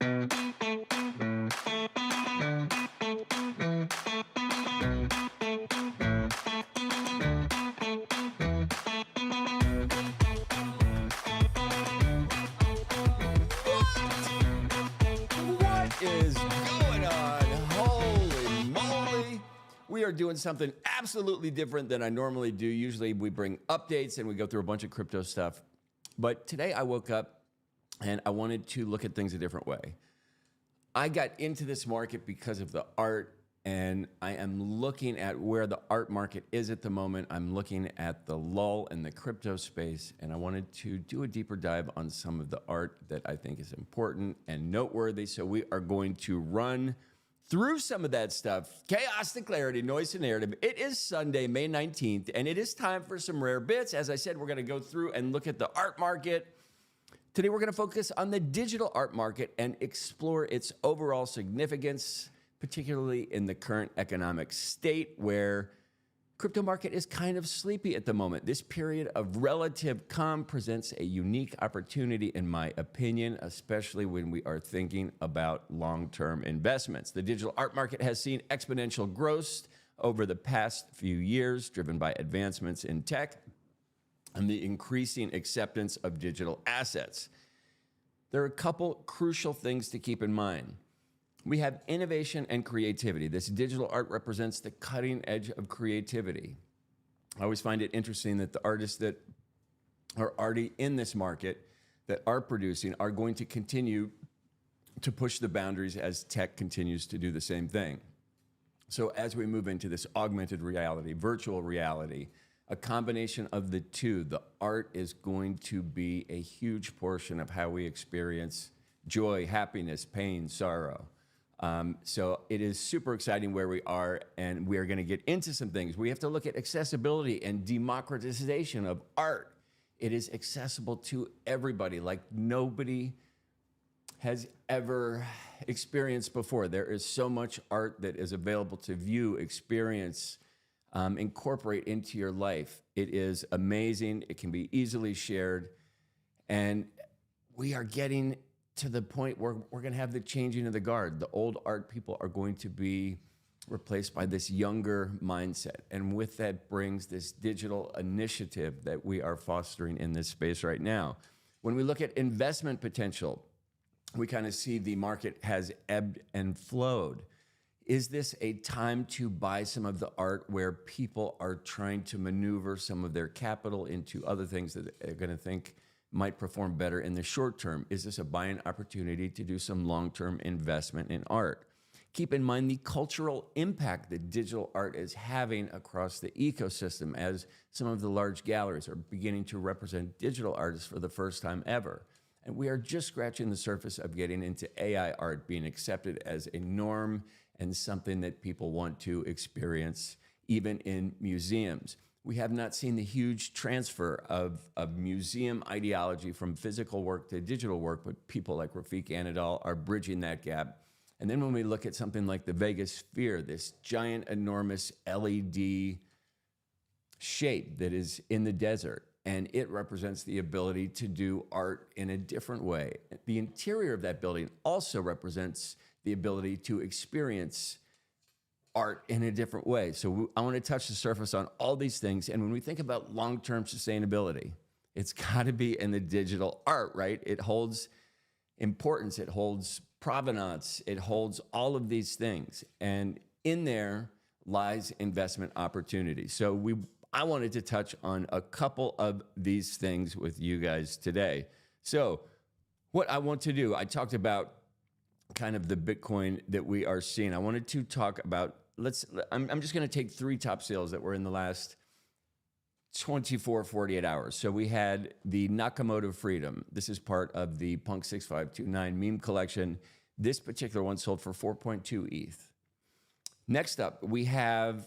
What is going on? Holy moly. We are doing something absolutely different than I normally do. Usually we bring updates and we go through a bunch of crypto stuff. But today I woke up and I wanted to look at things a different way. I got into this market because of the art, and I am looking at where the art market is at the moment. I'm looking at the lull in the crypto space, and I wanted to do a deeper dive on some of the art that I think is important and noteworthy. So we are going to run through some of that stuff. Chaos to clarity, noise to narrative. It is Sunday, May 19th, and it is time for some rare bits. As I said, we're going to go through and look at the art market. Today, we're going to focus on the digital art market and explore its overall significance, particularly in the current economic state where crypto market is kind of sleepy at the moment. This period of relative calm presents a unique opportunity, in my opinion, especially when we are thinking about long-term investments. The digital art market has seen exponential growth over the past few years, driven by advancements in tech and the increasing acceptance of digital assets. There are a couple crucial things to keep in mind. We have innovation and creativity. This digital art represents the cutting edge of creativity. I always find it interesting that the artists that are already in this market, that are producing, are going to continue to push the boundaries as tech continues to do the same thing. So as we move into this augmented reality, virtual reality, a combination of the two, the art is going to be a huge portion of how we experience joy, happiness, pain, sorrow. So it is super exciting where we are, and we are going to get into some things. We have to look at accessibility and democratization of art. It is accessible to everybody like nobody has ever experienced before. There is so much art that is available to view, experience, incorporate into your life. It is amazing. It can be easily shared. And we are getting to the point where we're going to have the changing of the guard. The old art people are going to be replaced by this younger mindset. And with that brings this digital initiative that we are fostering in this space right now. When we look at investment potential, we kind of see the market has ebbed and flowed. Is this a time to buy some of the art where people are trying to maneuver some of their capital into other things that they're going to think might perform better in the short term? Is this a buying opportunity to do some long-term investment in art? Keep in mind the cultural impact that digital art is having across the ecosystem, as some of the large galleries are beginning to represent digital artists for the first time ever. And we are just scratching the surface of getting into AI art being accepted as a norm and something that people want to experience, even in museums. We have not seen the huge transfer of museum ideology from physical work to digital work, but people like Rafiq Anadol are bridging that gap. And then when we look at something like the Vegas Sphere, this giant, enormous LED shape that is in the desert, and it represents the ability to do art in a different way. The interior of that building also represents the ability to experience art in a different way. So I want to touch the surface on all these things. And when we think about long-term sustainability, it's got to be in the digital art, right? It holds importance, it holds provenance, it holds all of these things. And in there lies investment opportunity. So I wanted to touch on a couple of these things with you guys today. So what I want to do, I talked about kind of the Bitcoin that we are seeing. I wanted to talk about, I'm just going to take three top sales that were in the last 48 hours. So we had the Nakamoto Freedom. This is part of the Punk 6529 meme collection. This particular one sold for 4.2 ETH. Next up, we had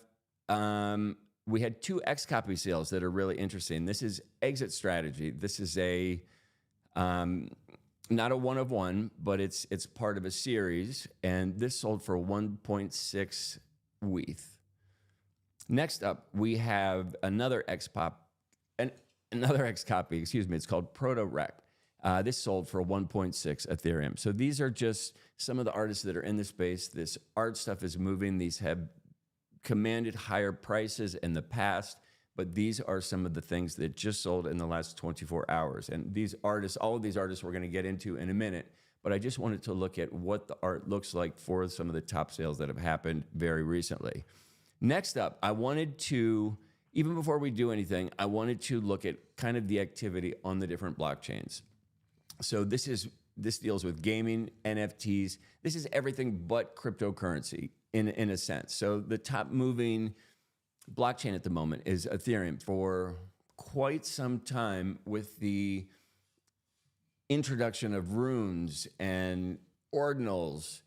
two Xcopy sales that are really interesting. This is Exit Strategy. This is not a one of one, but it's part of a series, and this sold for 1.6 ETH. Next up, we have another Xcopy, excuse me. It's called Proto-Rec, This sold for 1.6 Ethereum. So these are just some of the artists that are in the space. This art stuff is moving. These have commanded higher prices in the past, but these are some of the things that just sold in the last 24 hours. And these artists, all of these artists we're going to get into in a minute, but I just wanted to look at what the art looks like for some of the top sales that have happened very recently. Next up, I wanted to, even before we do anything, I wanted to look at kind of the activity on the different blockchains. So this deals with gaming, NFTs. This is everything but cryptocurrency in a sense. So the top moving blockchain at the moment is Ethereum. For quite some time, with the introduction of runes and ordinals,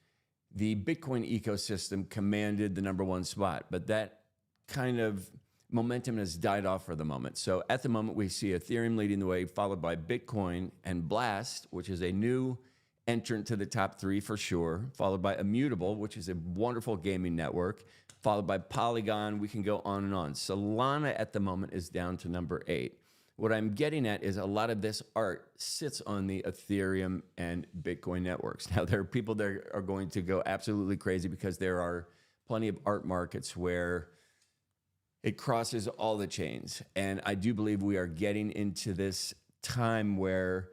the Bitcoin ecosystem commanded the #1 spot, but that kind of momentum has died off for the moment. So at the moment, we see Ethereum leading the way, followed by Bitcoin and Blast, which is a new entrant to the top 3 for sure, followed by Immutable, which is a wonderful gaming network, followed by Polygon. We can go on and on. Solana at the moment is down to #8. What I'm getting at is a lot of this art sits on the Ethereum and Bitcoin networks. Now, there are people that are going to go absolutely crazy because there are plenty of art markets where it crosses all the chains. And I do believe we are getting into this time where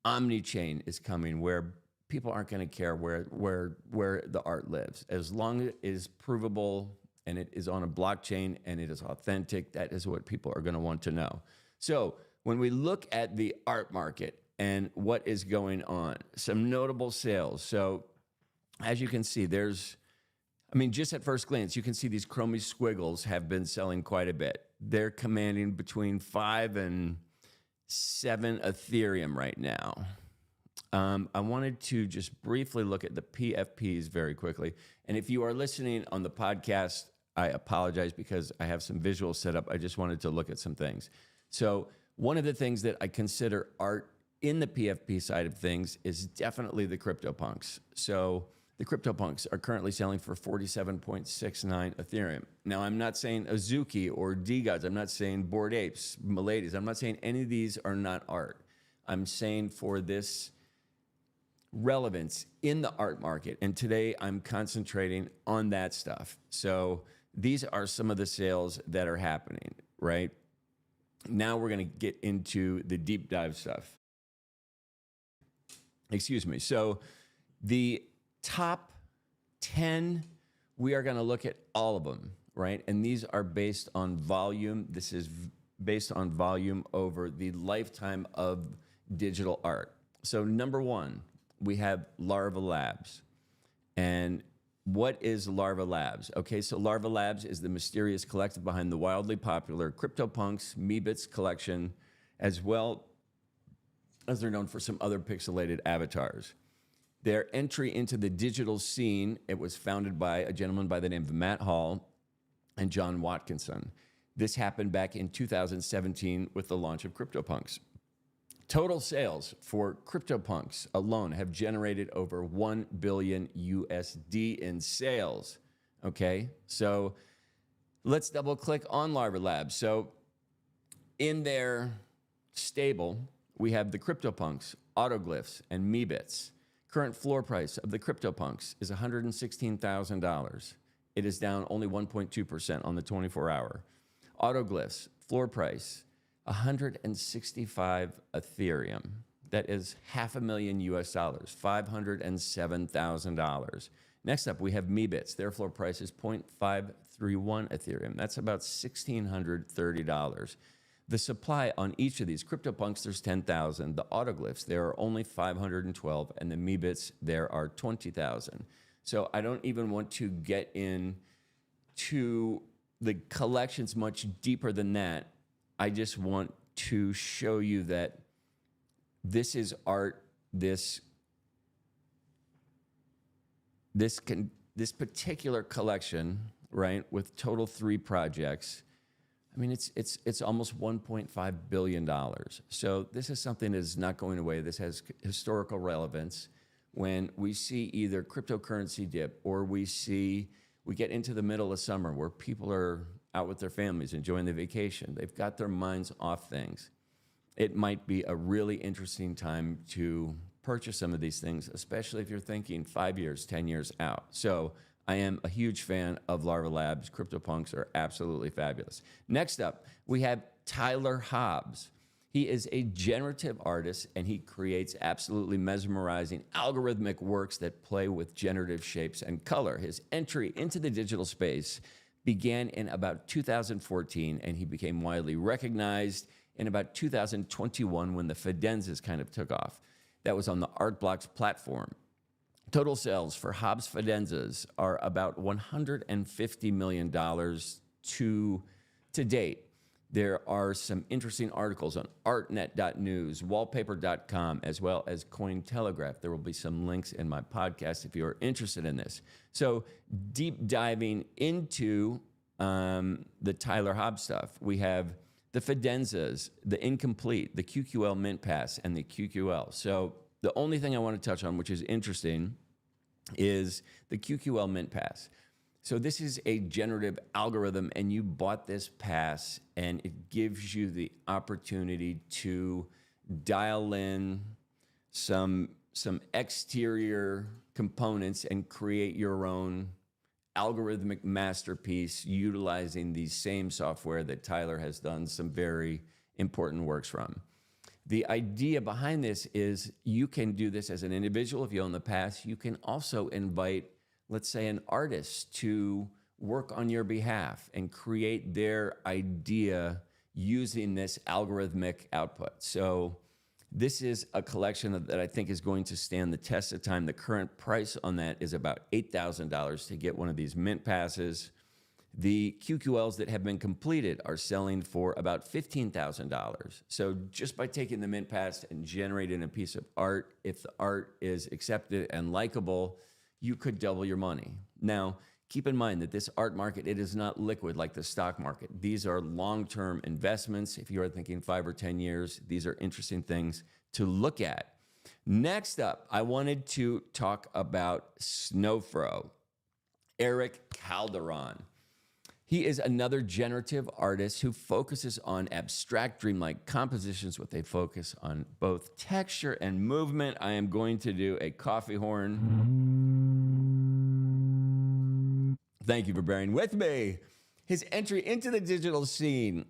omni-chain is coming, where people aren't going to care where the art lives. As long as it is provable and it is on a blockchain and it is authentic, that is what people are going to want to know. So when we look at the art market and what is going on, some notable sales. So as you can see, just at first glance, you can see these chromie squiggles have been selling quite a bit. They're commanding between 5 and 7 Ethereum right now. I wanted to just briefly look at the PFPs very quickly. And if you are listening on the podcast, I apologize because I have some visuals set up. I just wanted to look at some things. So one of the things that I consider art in the PFP side of things is definitely the CryptoPunks. So the CryptoPunks are currently selling for 47.69 Ethereum. Now, I'm not saying Azuki or DeGods. I'm not saying Bored Apes, Miladies. I'm not saying any of these are not art. I'm saying for this relevance in the art market, and today I'm concentrating on that stuff. So these are some of the sales that are happening, right? Now we're going to get into the deep dive stuff. Excuse me. So the top 10, we are going to look at all of them, right? And these are based on volume. This is based on volume over the lifetime of digital art. So #1, we have Larva Labs. And what is Larva Labs? Okay, so Larva Labs is the mysterious collective behind the wildly popular CryptoPunks Meebits collection, as well as they're known for some other pixelated avatars. Their entry into the digital scene, it was founded by a gentleman by the name of Matt Hall and John Watkinson. This happened back in 2017 with the launch of CryptoPunks. Total sales for CryptoPunks alone have generated over $1 billion USD in sales. Okay, so let's double click on Larva Labs. So in their stable, we have the CryptoPunks, Autoglyphs, and Meebits. Current floor price of the CryptoPunks is $116,000. It is down only 1.2% on the 24-hour. Autoglyphs, floor price, 165 Ethereum. That is $500,000 US, $507,000. Next up, we have Meebits. Their floor price is 0.531 Ethereum. That's about $1,630. The supply on each of these CryptoPunks, there's 10,000. The Autoglyphs, there are only 512, and the Meebits, there are 20,000. So I don't even want to get into the collections much deeper than that. I just want to show you that this is art. This particular collection, right, with total 3 projects. I mean, it's almost $1.5 billion. So this is something that is not going away. This has historical relevance. When we see either cryptocurrency dip or we get into the middle of summer where people are out with their families, enjoying the vacation. They've got their minds off things. it might be a really interesting time to purchase some of these things, especially if you're thinking 5 years, 10 years out. So I am a huge fan of Larva Labs. CryptoPunks are absolutely fabulous. Next up, we have Tyler Hobbs. He is a generative artist, and he creates absolutely mesmerizing algorithmic works that play with generative shapes and color. His entry into the digital space began in about 2014, and he became widely recognized in about 2021 when the Fidenzas kind of took off. That was on the Artblocks platform. Total sales for Hobbs Fidenzas are about $150 million to date. There are some interesting articles on artnet.news, wallpaper.com, as well as Cointelegraph. There will be some links in my podcast if you are interested in this. So deep diving into the Tyler Hobbs stuff, we have the Fidenzas, the Incomplete, the QQL Mint Pass, and the QQL. So the only thing I want to touch on, which is interesting, is the QQL Mint Pass. So this is a generative algorithm, and you bought this pass, and it gives you the opportunity to dial in some exterior components and create your own algorithmic masterpiece utilizing the same software that Tyler has done some very important works from. The idea behind this is you can do this as an individual if you own the pass. You can also invite, let's say, an artist to work on your behalf and create their idea using this algorithmic output. So this is a collection that I think is going to stand the test of time. The current price on that is about $8,000 to get one of these mint passes. The QQLs that have been completed are selling for about $15,000. So just by taking the mint pass and generating a piece of art, if the art is accepted and likable, you could double your money. Now, keep in mind that this art market, it is not liquid like the stock market. These are long-term investments. If you are thinking 5 or 10 years, these are interesting things to look at. Next up, I wanted to talk about Snowfro, Eric Calderon. He is another generative artist who focuses on abstract, dreamlike compositions with a focus on both texture and movement. I am going to do a coffee horn. Thank you for bearing with me. His entry into the digital scene,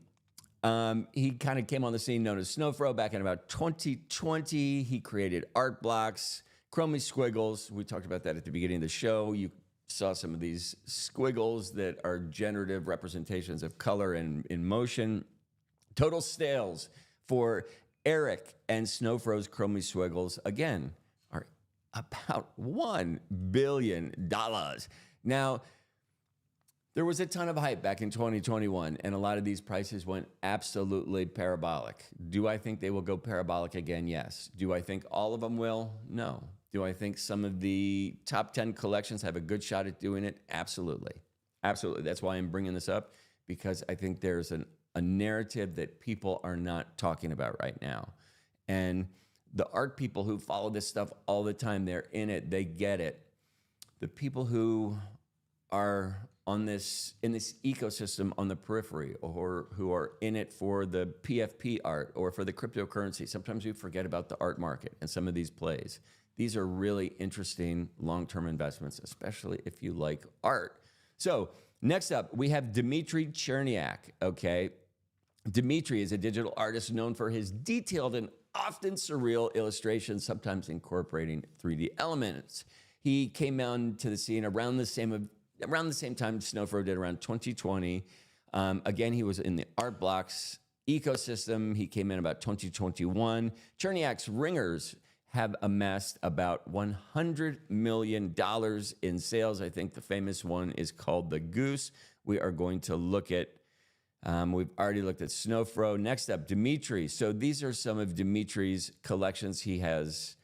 he kind of came on the scene known as Snowfro back in about 2020. He created art blocks, Chromie Squiggles. We talked about that at the beginning of the show. You saw some of these squiggles that are generative representations of color and in motion. Total sales for Eric and Snowfro's Chromie Squiggles, again, are about $1 billion. Now, there was a ton of hype back in 2021, and a lot of these prices went absolutely parabolic. Do I think they will go parabolic again? Yes. Do I think all of them will? No. Do I think some of the top 10 collections have a good shot at doing it? Absolutely. Absolutely. That's why I'm bringing this up, because I think there's a narrative that people are not talking about right now. And the art people who follow this stuff all the time, they're in it, they get it. The people who are in this ecosystem on the periphery, or who are in it for the PFP art or for the cryptocurrency, sometimes we forget about the art market and some of these plays. These are really interesting long-term investments, especially if you like art. So next up, we have Dmitry Cherniak, okay? Dmitry is a digital artist known for his detailed and often surreal illustrations, sometimes incorporating 3D elements. He came onto the scene around the same time Snowfro did, around 2020. Again, he was in the Art Blocks ecosystem. He came in about 2021. Cherniak's Ringers have amassed about $100 million in sales. I think the famous one is called the Goose. We are going to look at, we've already looked at Snowfro. Next up, Dmitry. So these are some of Dmitry's collections. He has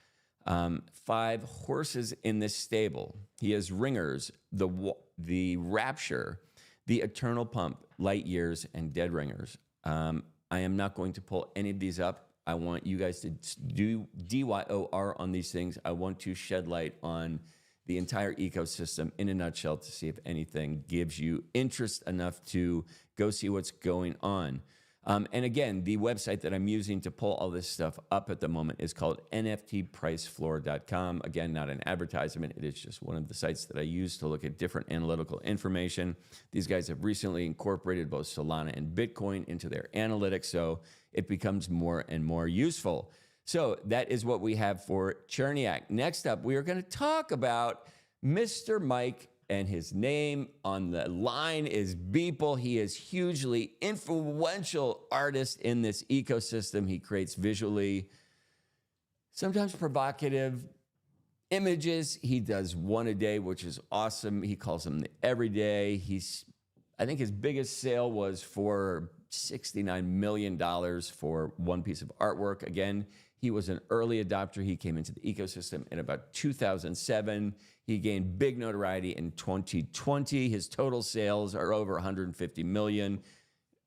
5 horses in this stable. He has Ringers, the Rapture, the Eternal Pump, Light Years, and Dead Ringers. I am not going to pull any of these up. I want you guys to do DYOR on these things. I want to shed light on the entire ecosystem in a nutshell to see if anything gives you interest enough to go see what's going on. And again, the website that I'm using to pull all this stuff up at the moment is called nftpricefloor.com. Again, not an advertisement. It is just one of the sites that I use to look at different analytical information. These guys have recently incorporated both Solana and Bitcoin into their analytics, so it becomes more and more useful. So that is what we have for Cherniak. Next up, we are going to talk about Mr. Mike, and his name on the line is Beeple. He is hugely influential artist in this ecosystem. He creates visually, sometimes provocative images. He does one a day, which is awesome. He calls them the everyday. I think his biggest sale was for $69 million for one piece of artwork. Again, he was an early adopter. He came into the ecosystem in about 2007. He gained big notoriety in 2020. His total sales are over 150 million,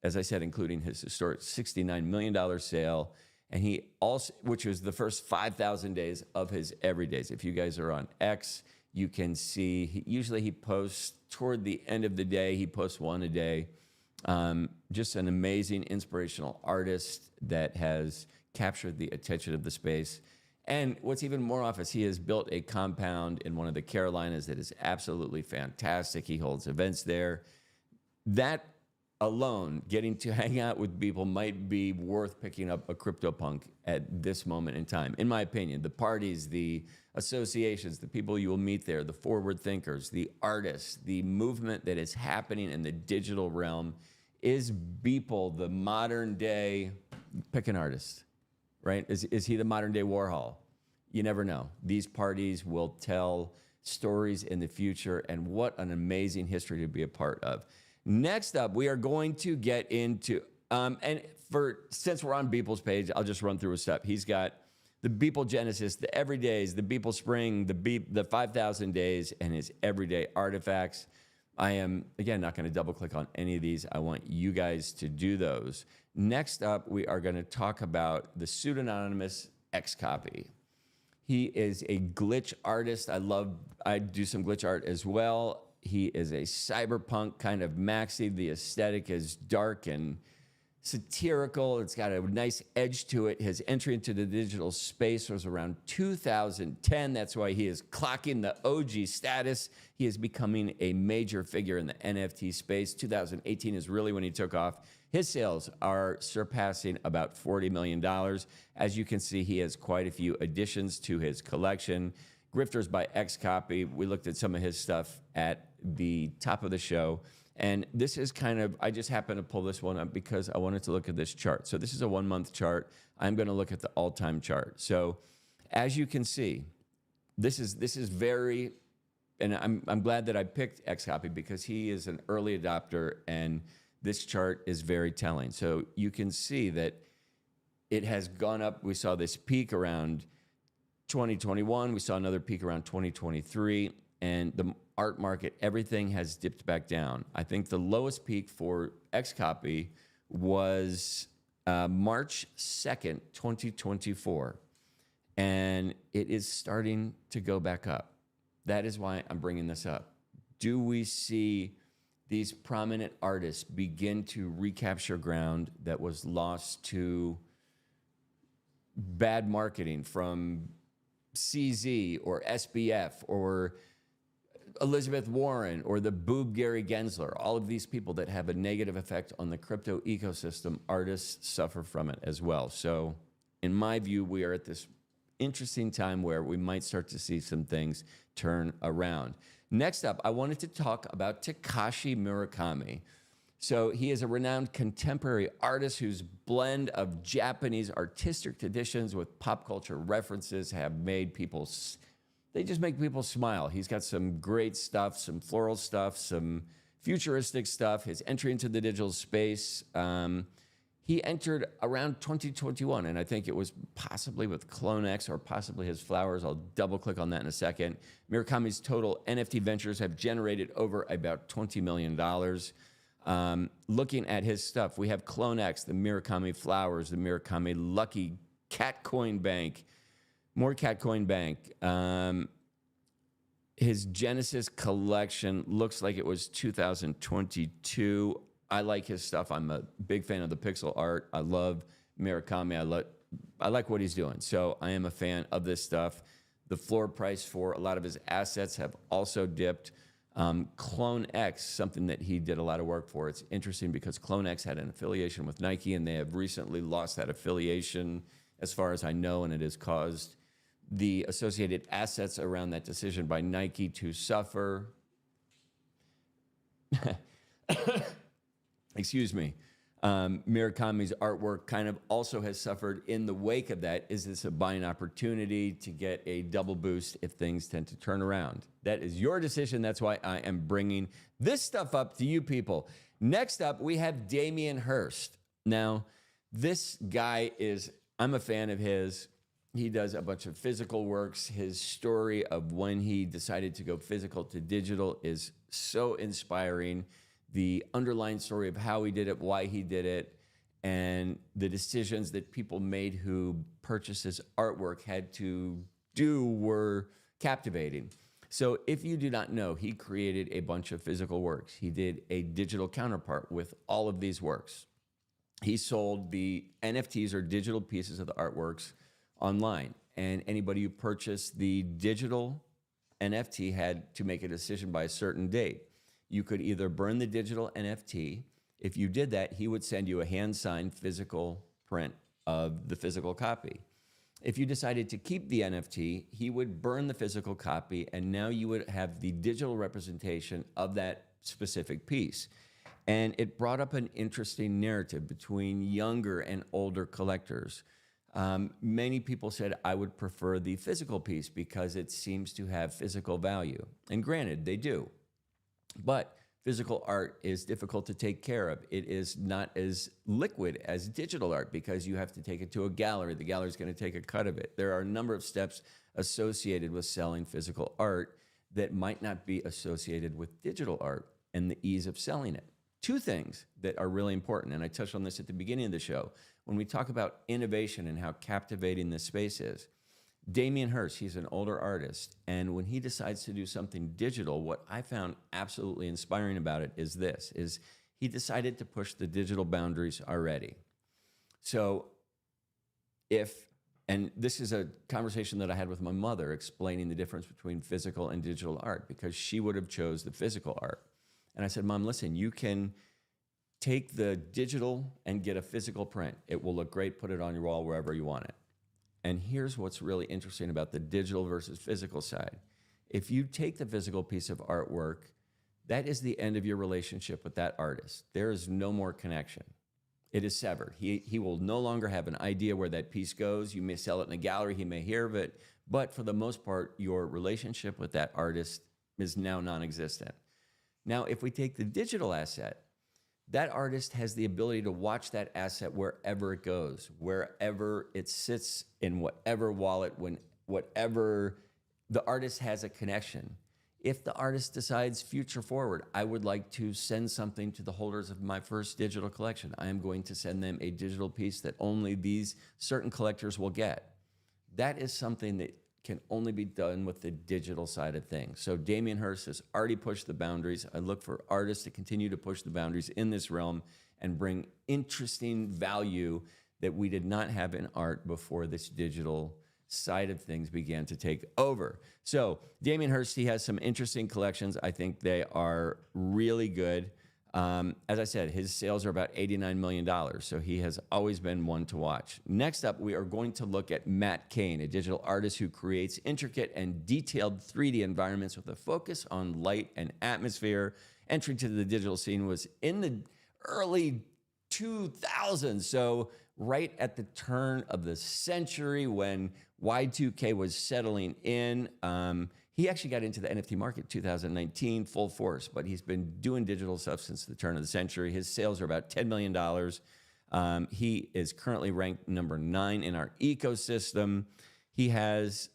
as I said, including his historic $69 million sale. And he also, which was the first 5,000 days of his everydays. If you guys are on X, you can see, usually he posts toward the end of the day, he posts one a day. Just an amazing, inspirational artist that has captured the attention of the space. And what's even more off is he has built a compound in one of the Carolinas that is absolutely fantastic. He holds events there. That alone, getting to hang out with people, might be worth picking up a CryptoPunk at this moment in time. In my opinion, the parties, the associations, the people you will meet there, the forward thinkers, the artists, the movement that is happening in the digital realm is Beeple, the modern day, pick an artist, right? Is he the modern day Warhol? You never know. These parties will tell stories in the future, and what an amazing history to be a part of. Next up, we are going to get into, since we're on Beeple's page, I'll just run through a step. He's got the Beeple Genesis, the Everydays, the Beeple Spring, the 5,000 Days, and his everyday artifacts. I am, again, not going to double click on any of these. I want you guys to do those. Next up, we are going to talk about the pseudonymous Xcopy. He is a glitch artist. I do some glitch art as well. He is a cyberpunk kind of maxi. The aesthetic is dark and satirical. It's got a nice edge to it. His entry into the digital space was around 2010. That's why he is clocking the OG status. He is becoming a major figure in the NFT space. 2018 is really when he took off. His sales are surpassing about $40 million. As you can see, he has quite a few additions to his collection. Grifters by Xcopy. We looked at some of his stuff at the top of the show. And this is kind of, I just happened to pull this one up because I wanted to look at this chart. So this is a 1 month chart. I'm going to look at the all-time chart. So as you can see, this is very, and I'm glad that I picked Xcopy because he is an early adopter, and this chart is very telling. So you can see that it has gone up. We saw this peak around 2021. We saw another peak around 2023. And the art market, everything has dipped back down. I think the lowest peak for Xcopy was March 2nd, 2024. And it is starting to go back up. That is why I'm bringing this up. Do we see these prominent artists begin to recapture ground that was lost to bad marketing from CZ or SBF or Elizabeth Warren or the boob Gary Gensler? All of these people that have a negative effect on the crypto ecosystem, artists suffer from it as well. So in my view, we are at this interesting time where we might start to see some things turn around. Next up, I wanted to talk about Takashi Murakami. So he is a renowned contemporary artist whose blend of Japanese artistic traditions with pop culture references have made people, they just make people smile. He's got some great stuff, some floral stuff, some futuristic stuff. His entry into the digital space, he entered around 2021, and I think it was possibly with CloneX or possibly his flowers. I'll double click on that in a second. Murakami's total NFT ventures have generated over about $20 million. Looking at his stuff, we have CloneX, the Murakami flowers, the Murakami Lucky Catcoin Bank, more Catcoin Bank. His Genesis collection looks like it was 2022. I like his stuff. I'm a big fan of the pixel art. I love Murakami. I like what he's doing. So I am a fan of this stuff. The floor price for a lot of his assets have also dipped. Clone X, something that he did a lot of work for. It's interesting because Clone X had an affiliation with Nike, and they have recently lost that affiliation, as far as I know, and it has caused the associated assets around that decision by Nike to suffer. Excuse me. Murakami's artwork kind of also has suffered in the wake of that. Is this a buying opportunity to get a double boost if things tend to turn around? That is your decision. That's why I am bringing this stuff up to you people. Next up, we have Damien Hirst. Now, this guy I'm a fan of his. He does a bunch of physical works. His story of when he decided to go physical to digital is so inspiring. The underlying story of how he did it, why he did it, and the decisions that people made who purchased his artwork had to do were captivating. So if you do not know, he created a bunch of physical works. He did a digital counterpart with all of these works. He sold the NFTs, or digital pieces of the artworks, online. And anybody who purchased the digital NFT had to make a decision by a certain date. You could either burn the digital NFT. If you did that, he would send you a hand-signed physical print of the physical copy. If you decided to keep the NFT, he would burn the physical copy, and now you would have the digital representation of that specific piece. And it brought up an interesting narrative between younger and older collectors. Many people said, I would prefer the physical piece because it seems to have physical value. And granted, they do. But physical art is difficult to take care of. It is not as liquid as digital art because you have to take it to a gallery. The gallery is going to take a cut of it. There are a number of steps associated with selling physical art that might not be associated with digital art and the ease of selling it. Two things that are really important, and I touched on this at the beginning of the show. When we talk about innovation and how captivating this space is, Damien Hirst, he's an older artist, and when he decides to do something digital, what I found absolutely inspiring about it is he decided to push the digital boundaries already. So and this is a conversation that I had with my mother explaining the difference between physical and digital art, because she would have chose the physical art. And I said, Mom, listen, you can take the digital and get a physical print. It will look great, put it on your wall wherever you want it. And here's what's really interesting about the digital versus physical side. If you take the physical piece of artwork, that is the end of your relationship with that artist. There is no more connection. It is severed. He will no longer have an idea where that piece goes. You may sell it in a gallery. He may hear of it. But for the most part, your relationship with that artist is now non-existent. Now, if we take the digital asset, that artist has the ability to watch that asset wherever it goes, wherever it sits in whatever wallet, whatever the artist has a connection. If the artist decides future forward, I would like to send something to the holders of my first digital collection, I am going to send them a digital piece that only these certain collectors will get. That is something that can only be done with the digital side of things. So Damien Hirst has already pushed the boundaries. I look for artists to continue to push the boundaries in this realm and bring interesting value that we did not have in art before this digital side of things began to take over. So Damien Hirst, he has some interesting collections. I think they are really good. As I said, his sales are about $89 million, so he has always been one to watch. Next up, we are going to look at Matt Kane, a digital artist who creates intricate and detailed 3D environments with a focus on light and atmosphere. Entry to the digital scene was in the early 2000s, so right at the turn of the century when Y2K was settling in. He actually got into the NFT market in 2019, full force, but he's been doing digital stuff since the turn of the century. His sales are about $10 million. He is currently ranked number 9 in our ecosystem. He has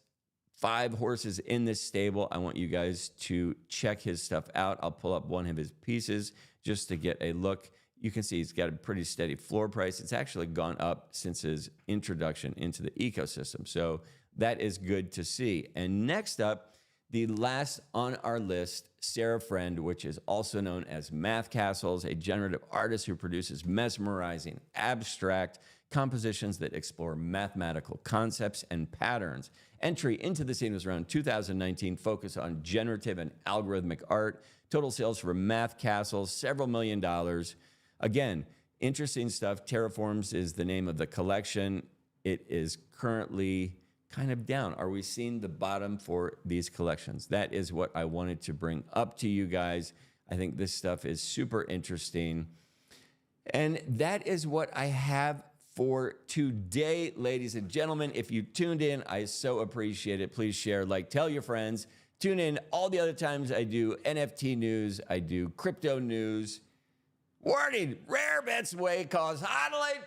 5 horses in this stable. I want you guys to check his stuff out. I'll pull up one of his pieces just to get a look. You can see he's got a pretty steady floor price. It's actually gone up since his introduction into the ecosystem. So that is good to see. And next up, The last on our list, Sarah Friend, which is also known as Math Castles, a generative artist who produces mesmerizing, abstract compositions that explore mathematical concepts and patterns. Entry into the scene was around 2019, focused on generative and algorithmic art. Total sales for Math Castles, several $1 million. Again, interesting stuff. Terraforms is the name of the collection. It is currently kind of down. Are we seeing the bottom for these collections? That is what I wanted to bring up to you guys. I think this stuff is super interesting. And that is what I have for today, ladies and gentlemen. If you tuned in, I so appreciate it. Please share, like, tell your friends. Tune in all the other times I do NFT news, I do crypto news. Warning, Rare Bets way cause hodling.